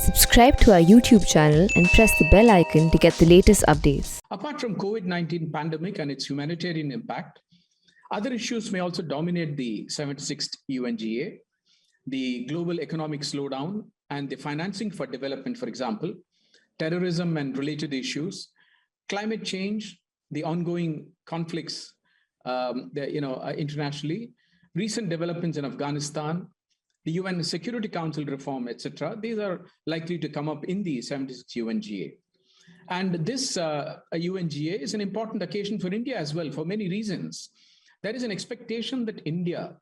Subscribe to our YouTube channel and press the bell icon to get the latest updates. Apart from COVID-19 pandemic and its humanitarian impact, other issues may also dominate the 76th UNGA, the global economic slowdown and the financing for development, for example, terrorism and related issues, climate change, the ongoing conflicts internationally, recent developments in Afghanistan, the UN Security Council reform, etc. These are likely to come up in the 76th UNGA. And this UNGA is an important occasion for India as well, for many reasons. There is an expectation that India,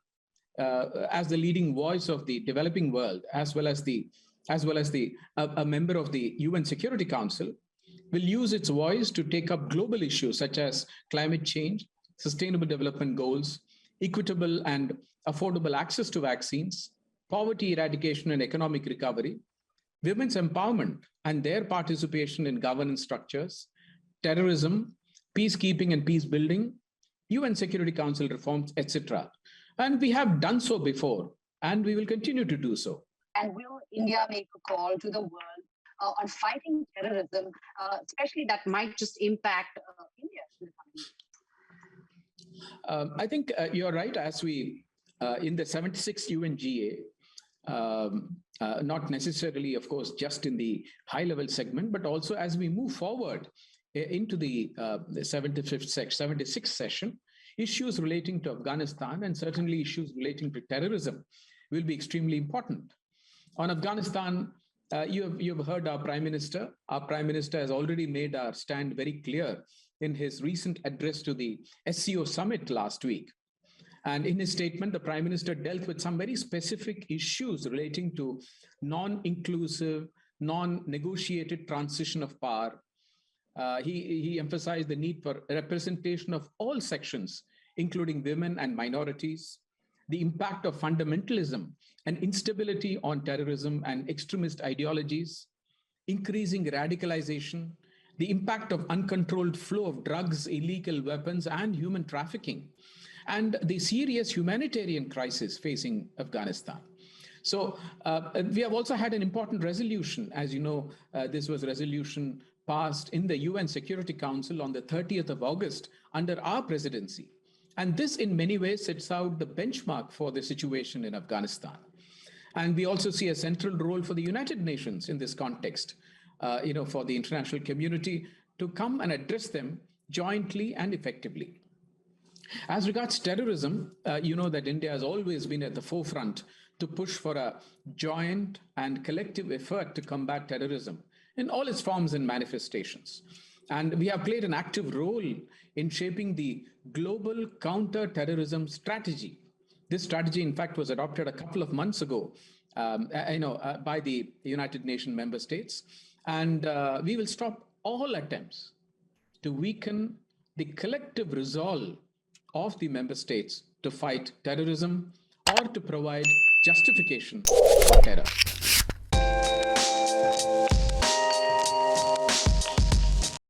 as the leading voice of the developing world, as well as a member of the UN Security Council, will use its voice to take up global issues such as climate change, sustainable development goals, equitable and affordable access to vaccines, poverty eradication and economic recovery, women's empowerment and their participation in governance structures, terrorism, peacekeeping and peace building, UN Security Council reforms, etc. And we have done so before, and we will continue to do so. And will India make a call to the world on fighting terrorism, especially that might just impact India? I think you're right. As we, in the 76th UNGA, not necessarily, of course, just in the high-level segment, but also as we move forward into the 76th session, issues relating to Afghanistan and certainly issues relating to terrorism will be extremely important. On Afghanistan, you've heard our Prime Minister. Our Prime Minister has already made our stand very clear in his recent address to the SCO summit last week. And in his statement, the Prime Minister dealt with some very specific issues relating to non-inclusive, non-negotiated transition of power. He emphasized the need for representation of all sections, including women and minorities, the impact of fundamentalism and instability on terrorism and extremist ideologies, increasing radicalization, the impact of uncontrolled flow of drugs, illegal weapons, and human trafficking, and the serious humanitarian crisis facing Afghanistan. So we have also had an important resolution. As you know, this was a resolution passed in the UN Security Council on the 30th of August under our presidency. And this in many ways sets out the benchmark for the situation in Afghanistan. And we also see a central role for the United Nations in this context, for the international community to come and address them jointly and effectively. As regards terrorism, you know that India has always been at the forefront to push for a joint and collective effort to combat terrorism in all its forms and manifestations. And we have played an active role in shaping the global counter-terrorism strategy. This strategy, in fact, was adopted a couple of months ago, by the United Nations member states. And we will stop all attempts to weaken the collective resolve of the member states to fight terrorism or to provide justification for terror.